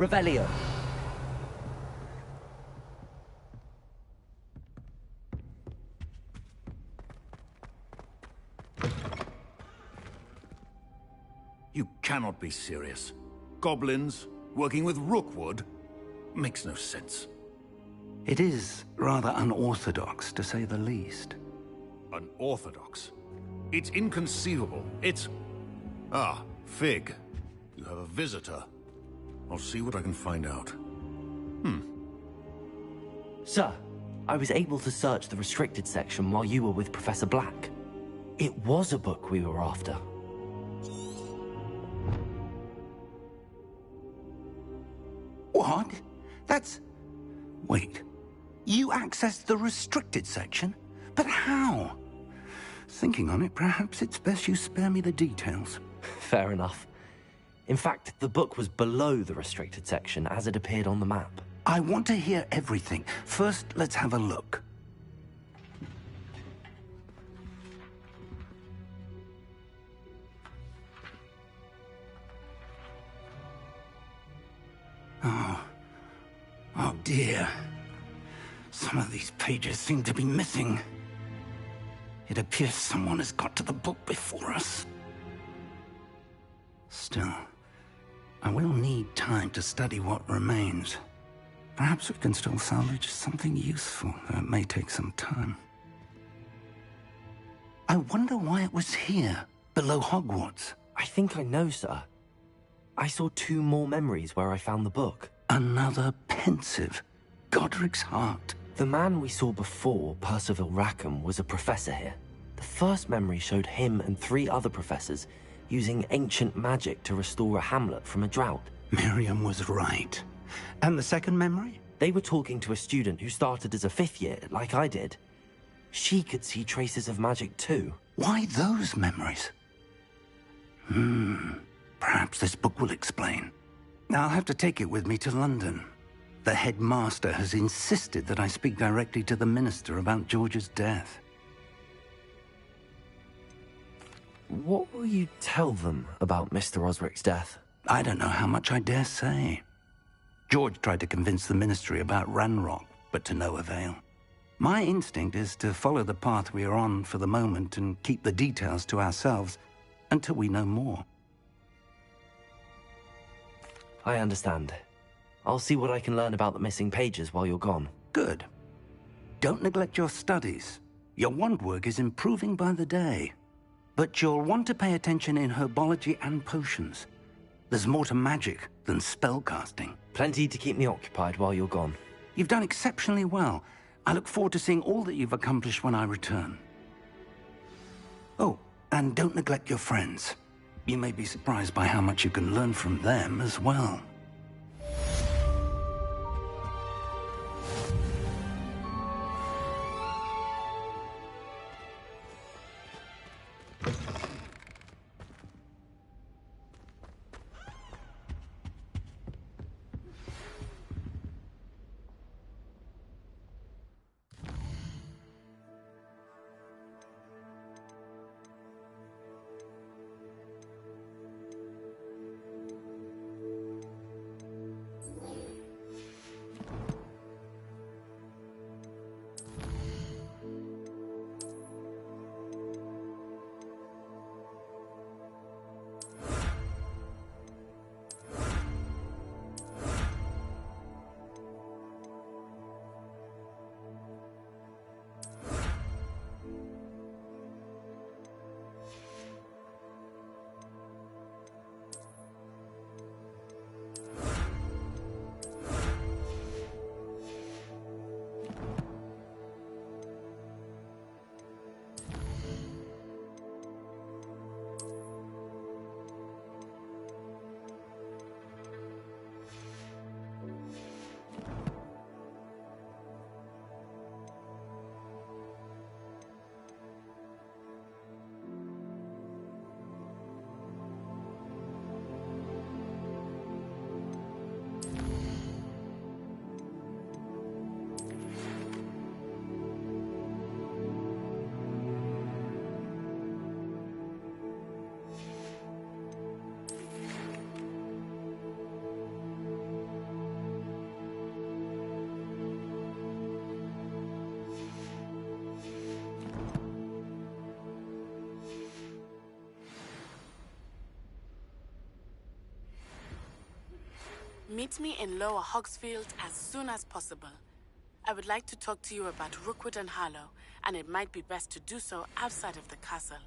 Revelio. You cannot be serious. Goblins, working with Rookwood? Makes no sense. It is rather unorthodox, to say the least. Unorthodox? It's inconceivable. It's... Ah, Fig. You have a visitor. I'll see what I can find out. Sir, I was able to search the restricted section while you were with Professor Black. It was a book we were after. What? That's... Wait. You accessed the restricted section? But how? Thinking on it, perhaps it's best you spare me the details. Fair enough. In fact, the book was below the restricted section as it appeared on the map. I want to hear everything. First, let's have a look. Oh dear. Some of these pages seem to be missing. It appears someone has got to the book before us. Still, I will need time to study what remains. Perhaps we can still salvage something useful, though it may take some time. I wonder why it was here, below Hogwarts. I think I know, sir. I saw 2 more memories where I found the book. Another pensive. Godric's heart. The man we saw before, Percival Rackham, was a professor here. The first memory showed him and 3 other professors using ancient magic to restore a hamlet from a drought. Miriam was right. And the second memory? They were talking to a student who started as a 5th year, like I did. She could see traces of magic too. Why those memories? Perhaps this book will explain. I'll have to take it with me to London. The headmaster has insisted that I speak directly to the minister about George's death. What will you tell them about Mr. Osric's death? I don't know how much I dare say. George tried to convince the ministry about Ranrock, but to no avail. My instinct is to follow the path we are on for the moment and keep the details to ourselves until we know more. I understand. I'll see what I can learn about the missing pages while you're gone. Good. Don't neglect your studies. Your wand work is improving by the day. But you'll want to pay attention in herbology and potions. There's more to magic than spellcasting. Plenty to keep me occupied while you're gone. You've done exceptionally well. I look forward to seeing all that you've accomplished when I return. Oh, and don't neglect your friends. You may be surprised by how much you can learn from them as well. Meet me in Lower Hogsfield as soon as possible. I would like to talk to you about Rookwood and Harlow, and it might be best to do so outside of the castle.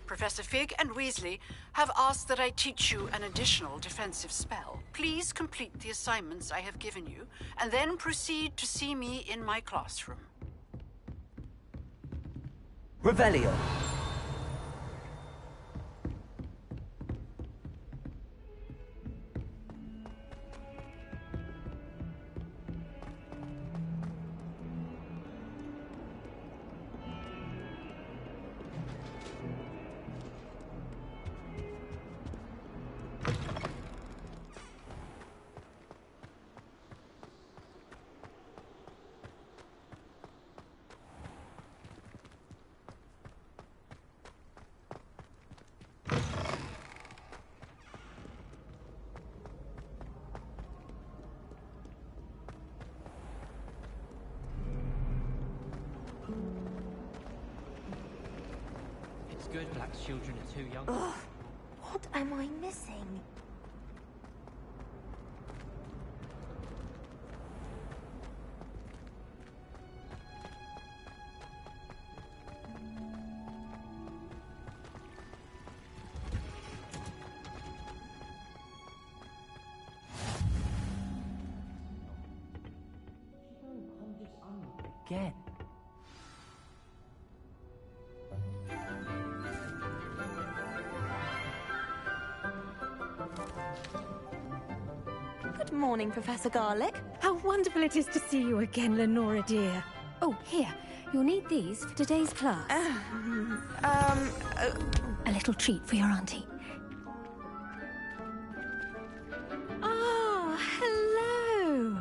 Professor Fig and Weasley have asked that I teach you an additional defensive spell. Please complete the assignments I have given you, and then proceed to see me in my classroom. Revelio. It's good Black's children are too young. Ugh, what am I missing? Again. Good morning, Professor Garlick. How wonderful it is to see you again, Lenora dear. Oh, here. You'll need these for today's class. A little treat for your auntie. Ah, hello.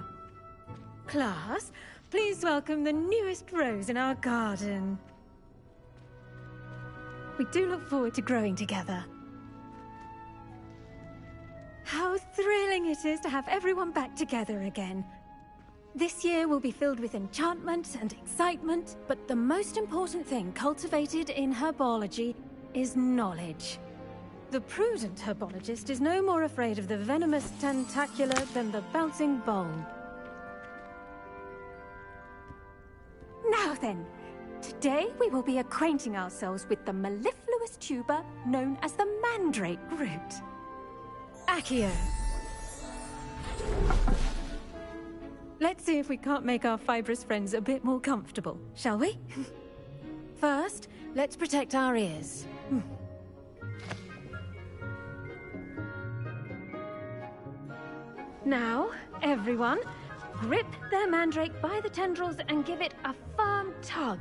Class, please welcome the newest rose in our garden. We do look forward to growing together. How thrilling it is to have everyone back together again. This year will be filled with enchantment and excitement, but the most important thing cultivated in herbology is knowledge. The prudent herbologist is no more afraid of the venomous tentacula than the bouncing bulb. Now then, today we will be acquainting ourselves with the mellifluous tuber known as the mandrake root. Accio. Let's see if we can't make our fibrous friends a bit more comfortable, shall we? First, let's protect our ears. Now, everyone, grip their mandrake by the tendrils and give it a firm tug.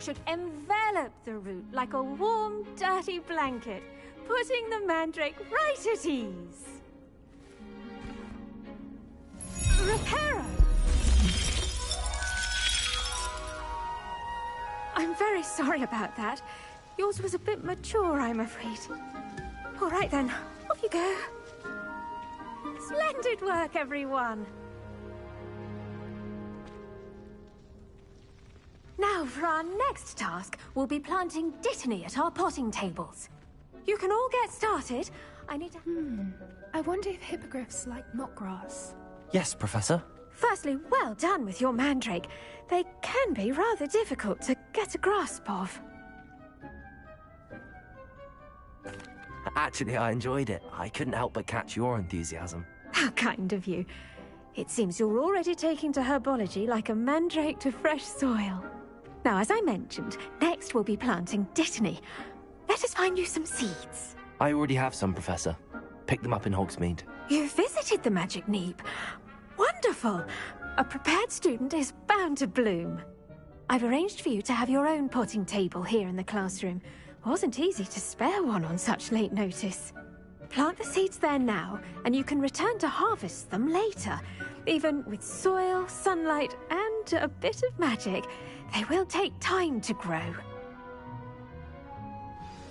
Should envelop the root like a warm, dirty blanket, putting the mandrake right at ease. Reparo! I'm very sorry about that. Yours was a bit mature, I'm afraid. All right then, off you go. Splendid work, everyone. Now, for our next task, we'll be planting dittany at our potting tables. You can all get started. I need to... I wonder if hippogriffs like knotgrass. Yes, Professor. Firstly, well done with your mandrake. They can be rather difficult to get a grasp of. Actually, I enjoyed it. I couldn't help but catch your enthusiasm. How kind of you. It seems you're already taking to herbology like a mandrake to fresh soil. Now, as I mentioned, next we'll be planting dittany. Let us find you some seeds. I already have some, Professor. Picked them up in Hogsmeade. You visited the Magic Neep. Wonderful! A prepared student is bound to bloom. I've arranged for you to have your own potting table here in the classroom. Wasn't easy to spare one on such late notice. Plant the seeds there now, and you can return to harvest them later. Even with soil, sunlight, and a bit of magic, they will take time to grow.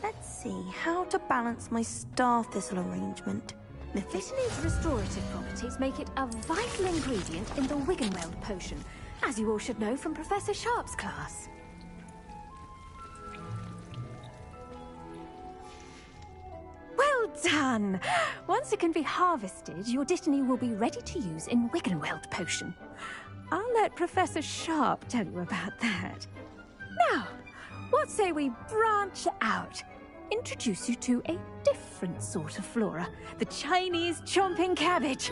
Let's see how to balance my star thistle arrangement. Dittany's restorative properties make it a vital ingredient in the Wiggenweld potion, as you all should know from Professor Sharp's class. Well done! Once it can be harvested, your dittany will be ready to use in Wiggenweld potion. I'll let Professor Sharp tell you about that. Now, what say we branch out? Introduce you to a different sort of flora, the Chinese chomping cabbage.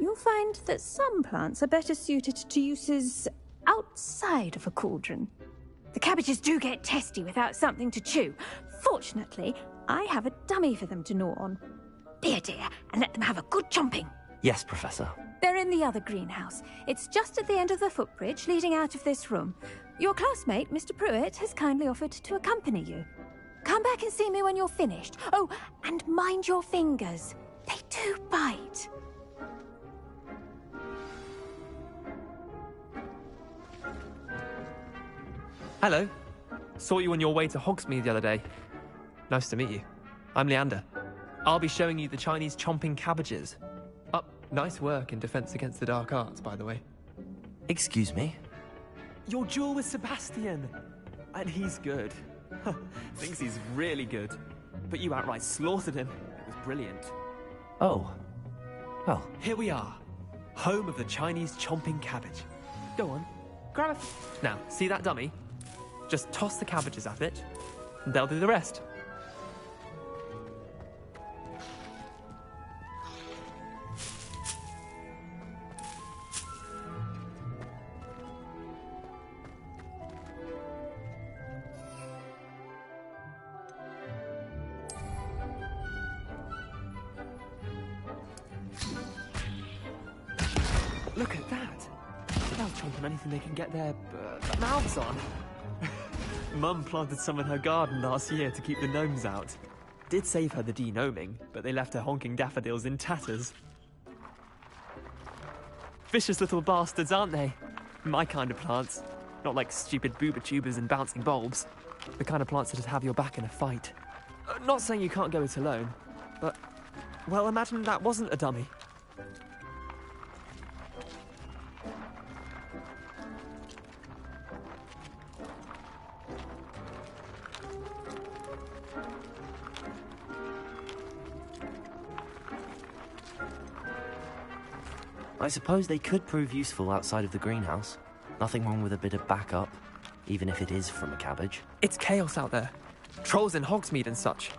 You'll find that some plants are better suited to uses outside of a cauldron. The cabbages do get testy without something to chew. Fortunately, I have a dummy for them to gnaw on. Be a dear and let them have a good chomping. Yes, Professor. They're in the other greenhouse. It's just at the end of the footbridge leading out of this room. Your classmate, Mr. Pruitt, has kindly offered to accompany you. Come back and see me when you're finished. Oh, and mind your fingers. They do bite. Hello. Saw you on your way to Hogsmeade the other day. Nice to meet you. I'm Leander. I'll be showing you the Chinese chomping cabbages. Nice work in Defense Against the Dark Arts, by the way. Excuse me? Your duel with Sebastian! And he's good. Thinks he's really good. But you outright slaughtered him. It was brilliant. Oh. Well. Here we are. Home of the Chinese chomping cabbage. Go on. Grab it. Now, see that dummy? Just toss the cabbages at it, and they'll do the rest. Look at that! They'll chomp on anything they can get their mouths on. Mum planted some in her garden last year to keep the gnomes out. Did save her the de-gnoming, but they left her honking daffodils in tatters. Vicious little bastards, aren't they? My kind of plants. Not like stupid booba tubers and bouncing bulbs. The kind of plants that'd have your back in a fight. Not saying you can't go it alone, but... well, imagine that wasn't a dummy. I suppose they could prove useful outside of the greenhouse. Nothing wrong with a bit of backup, even if it is from a cabbage. It's chaos out there. Trolls in Hogsmeade and such.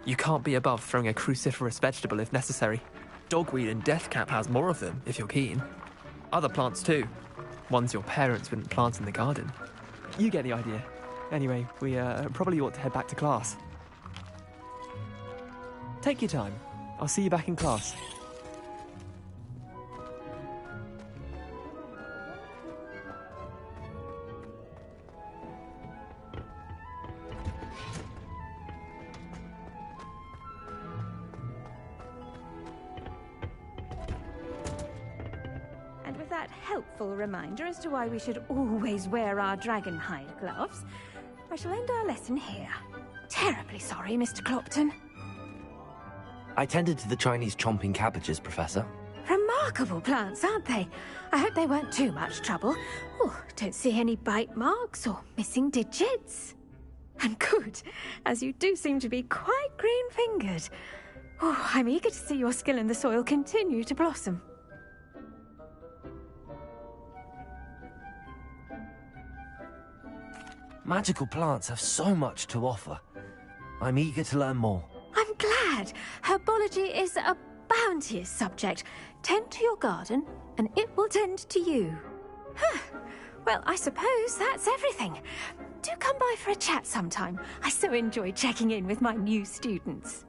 You can't be above throwing a cruciferous vegetable if necessary. Dogweed and deathcap has more of them, if you're keen. Other plants too. Ones your parents wouldn't plant in the garden. You get the idea. Anyway, we probably ought to head back to class. Take your time. I'll see you back in class. Helpful reminder as to why we should always wear our dragonhide gloves, I shall end our lesson here. Terribly sorry, Mr. Clopton. I tended to the Chinese chomping cabbages, Professor. Remarkable. remarkable plants, aren't they? I hope they weren't too much trouble. Oh, don't see any bite marks or missing digits. And good, as you do seem to be quite green-fingered. Oh, I'm eager to see your skill in the soil continue to blossom. Magical plants have so much to offer. I'm eager to learn more. I'm glad. Herbology is a bounteous subject. Tend to your garden, and it will tend to you. Well, I suppose that's everything. Do come by for a chat sometime. I so enjoy checking in with my new students.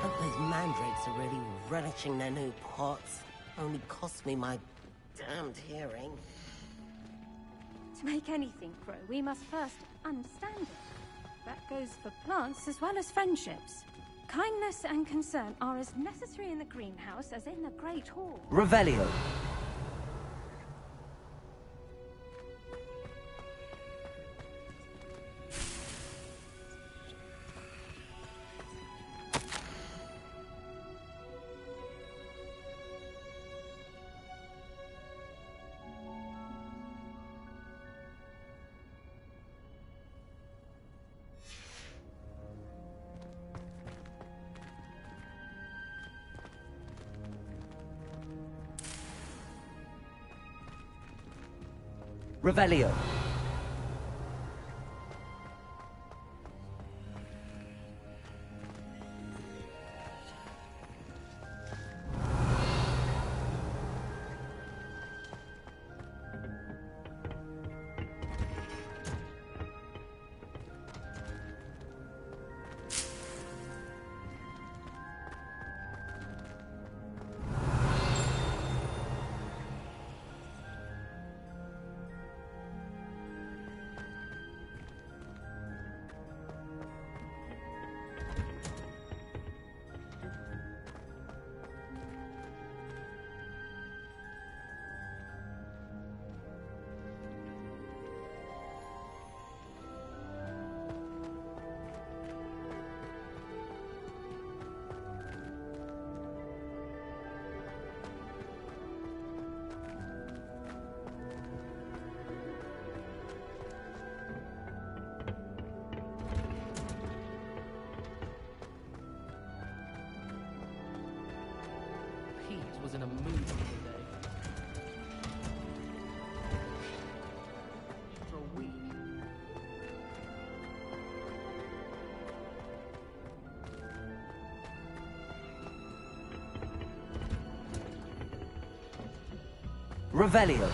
Hope those mandrakes are really relishing their new pots. Only cost me my damned hearing. To make anything grow, we must first understand it. That goes for plants as well as friendships. Kindness and concern are as necessary in the greenhouse as in the Great Hall. Revelio. Revelio. Was in a mood the other day. For a week. Revelio.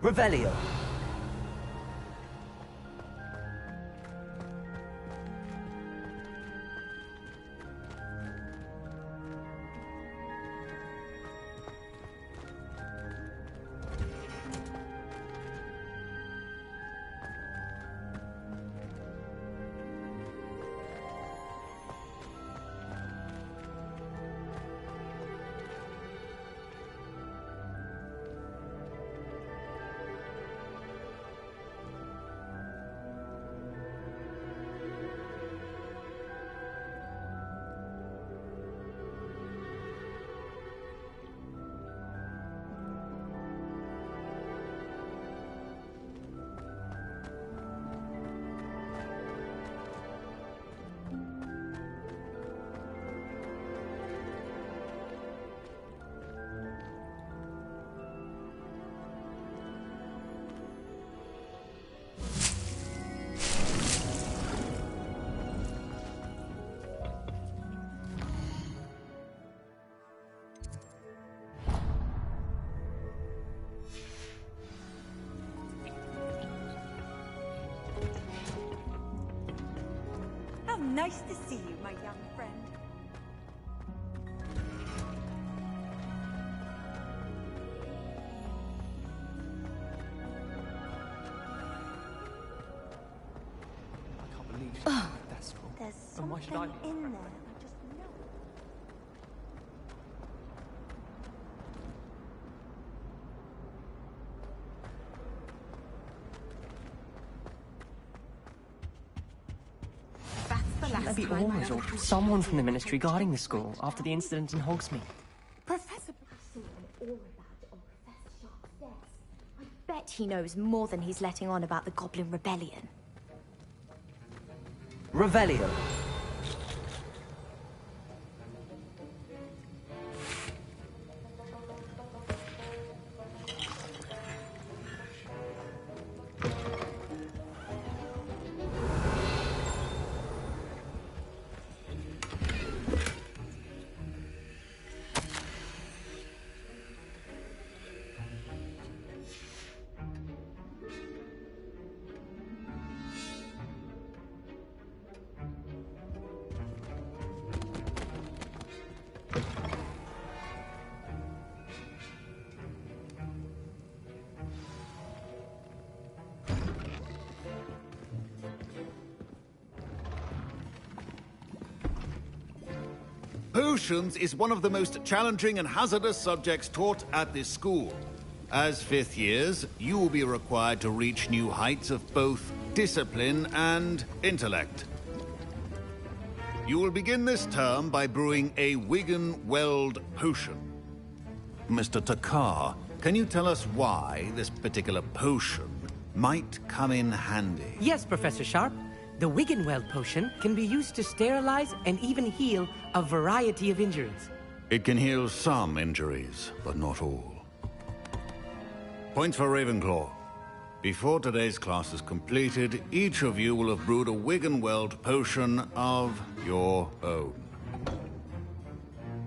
Revelio. How nice to see you, my young friend. I can't believe she's that's wrong. There's And why should I something be? in there. I just know. Maybe Ormuz or someone from the Ministry guarding the school after the incident in Hogsmeade. Professor... all about it on Professor Sharp's desk. I bet he knows more than he's letting on about the Goblin Rebellion. Revelio. Potions is one of the most challenging and hazardous subjects taught at this school. As fifth years, you will be required to reach new heights of both discipline and intellect. You will begin this term by brewing a Wigan-Weld potion. Mr. Takar, can you tell us why this particular potion might come in handy? Yes, Professor Sharp. The Wigan-Weld potion can be used to sterilize and even heal a variety of injuries. It can heal some injuries, but not all. Points for Ravenclaw. Before today's class is completed, each of you will have brewed a Wigan-Weld potion of your own.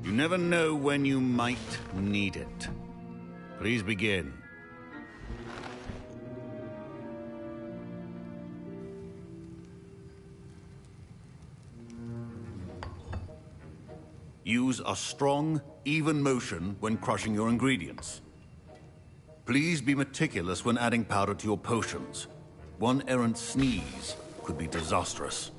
You never know when you might need it. Please begin. Use a strong, even motion when crushing your ingredients. Please be meticulous when adding powder to your potions. One errant sneeze could be disastrous.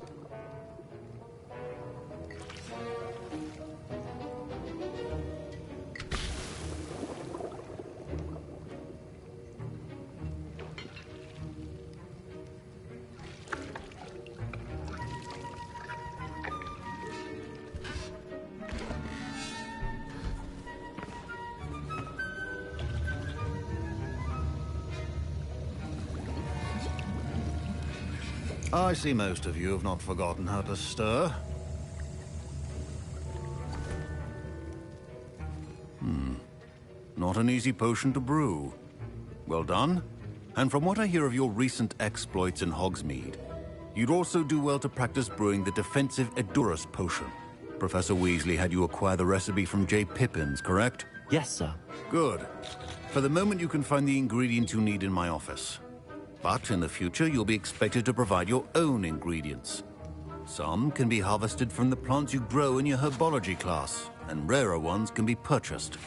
I see most of you have not forgotten how to stir. Not an easy potion to brew. Well done. And from what I hear of your recent exploits in Hogsmeade, you'd also do well to practice brewing the defensive Edurus potion. Professor Weasley had you acquire the recipe from J. Pippins, correct? Yes, sir. Good. For the moment, you can find the ingredients you need in my office. But in the future, you'll be expected to provide your own ingredients. Some can be harvested from the plants you grow in your herbology class, and rarer ones can be purchased.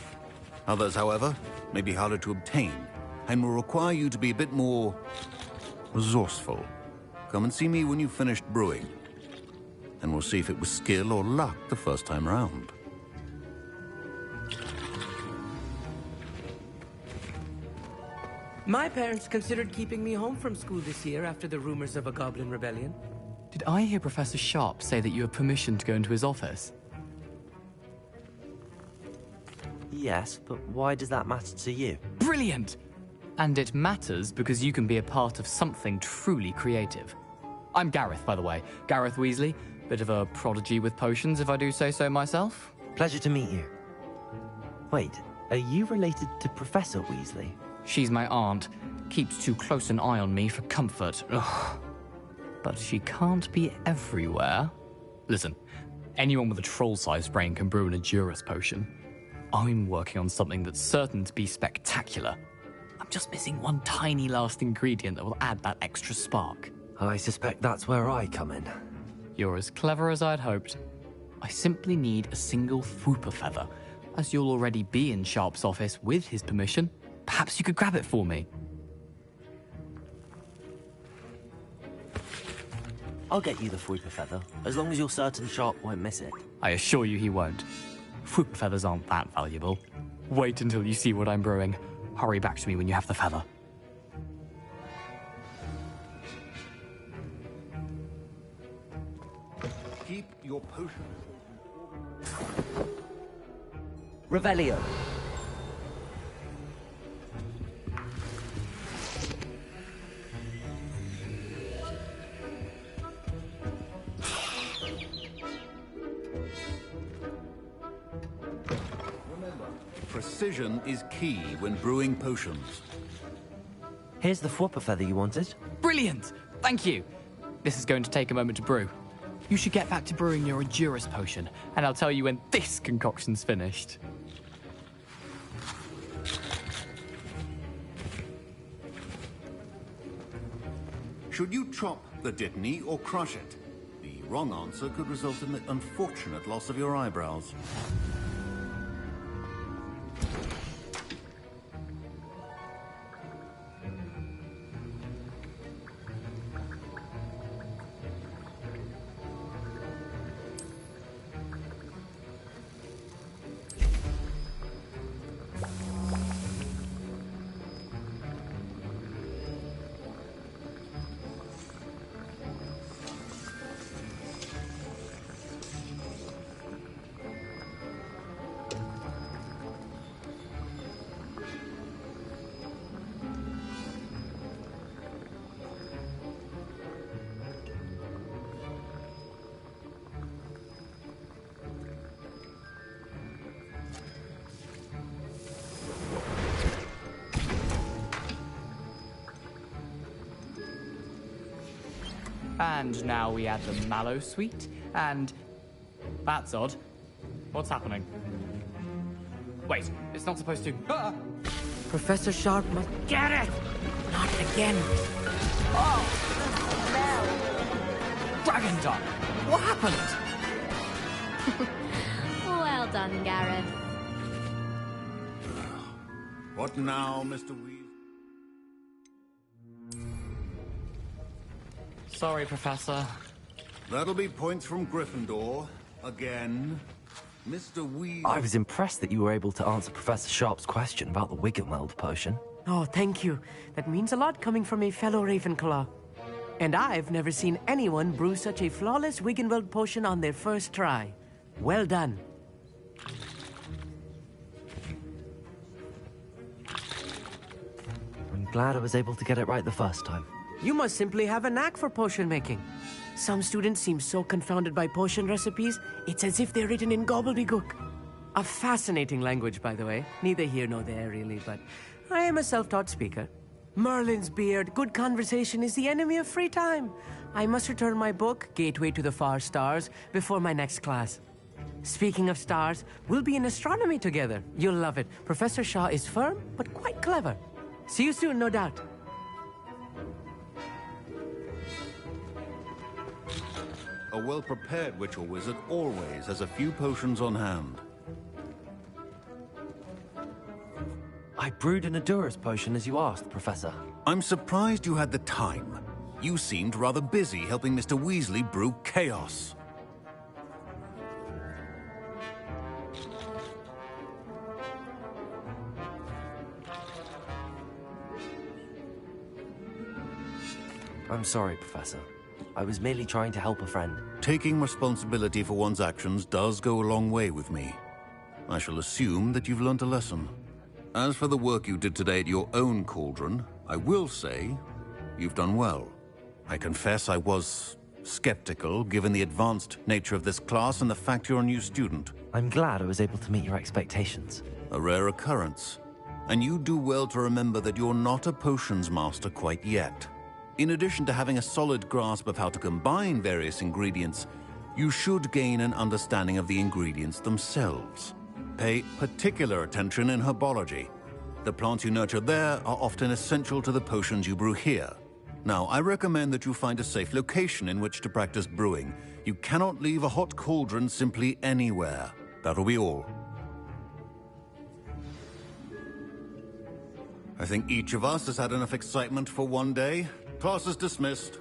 Others, however, may be harder to obtain, and will require you to be a bit more resourceful. Come and see me when you've finished brewing, and we'll see if it was skill or luck the first time round. My parents considered keeping me home from school this year after the rumors of a goblin rebellion. Did I hear Professor Sharp say that you have permission to go into his office? Yes, but why does that matter to you? Brilliant! And it matters because you can be a part of something truly creative. I'm Gareth, by the way. Gareth Weasley. Bit of a prodigy with potions, if I do say so myself. Pleasure to meet you. Wait, are you related to Professor Weasley? She's my aunt. Keeps too close an eye on me for comfort. Ugh. But she can't be everywhere. Listen, anyone with a troll-sized brain can brew an Edurus potion. I'm working on something that's certain to be spectacular. I'm just missing one tiny last ingredient that will add that extra spark. I suspect that's where I come in. You're as clever as I'd hoped. I simply need a single Fwooper feather. As you'll already be in Sharp's office with his permission, perhaps you could grab it for me. I'll get you the Fwooper feather, as long as you're certain Sharp won't miss it. I assure you he won't. Fwooper feathers aren't that valuable. Wait until you see what I'm brewing. Hurry back to me when you have the feather. Keep your potion. Revelio. Precision is key when brewing potions. Here's the Fwooper feather you wanted. Brilliant! Thank you! This is going to take a moment to brew. You should get back to brewing your Edurus potion, and I'll tell you when this concoction's finished. Should you chop the Dittany or crush it? The wrong answer could result in the unfortunate loss of your eyebrows. And now we add the mallow sweet, and... That's odd. What's happening? Wait, it's not supposed to... Ah! Professor Sharp must get it! Not again. Oh! Dragon Duck! What happened? Well done, Gareth. What now, Mr. Weasley? Sorry, Professor. That'll be points from Gryffindor. Again. Mr. Weasley... I was impressed that you were able to answer Professor Sharp's question about the Wiggenweld potion. Oh, thank you. That means a lot coming from a fellow Ravenclaw. And I've never seen anyone brew such a flawless Wiggenweld potion on their first try. Well done. I'm glad I was able to get it right the first time. You must simply have a knack for potion making. Some students seem so confounded by potion recipes, it's as if they're written in gobbledygook. A fascinating language, by the way. Neither here nor there, really, but I am a self-taught speaker. Merlin's beard, good conversation is the enemy of free time. I must return my book, Gateway to the Far Stars, before my next class. Speaking of stars, we'll be in astronomy together. You'll love it. Professor Shaw is firm, but quite clever. See you soon, no doubt. A well-prepared witch or wizard always has a few potions on hand. I brewed an Adurus potion as you asked, Professor. I'm surprised you had the time. You seemed rather busy helping Mr. Weasley brew chaos. I'm sorry, Professor. I was merely trying to help a friend. Taking responsibility for one's actions does go a long way with me. I shall assume that you've learnt a lesson. As for the work you did today at your own cauldron, I will say you've done well. I confess I was skeptical, given the advanced nature of this class and the fact you're a new student. I'm glad I was able to meet your expectations. A rare occurrence. And you do well to remember that you're not a potions master quite yet. In addition to having a solid grasp of how to combine various ingredients, you should gain an understanding of the ingredients themselves. Pay particular attention in herbology. The plants you nurture there are often essential to the potions you brew here. Now, I recommend that you find a safe location in which to practice brewing. You cannot leave a hot cauldron simply anywhere. That'll be all. I think each of us has had enough excitement for one day. Class is dismissed.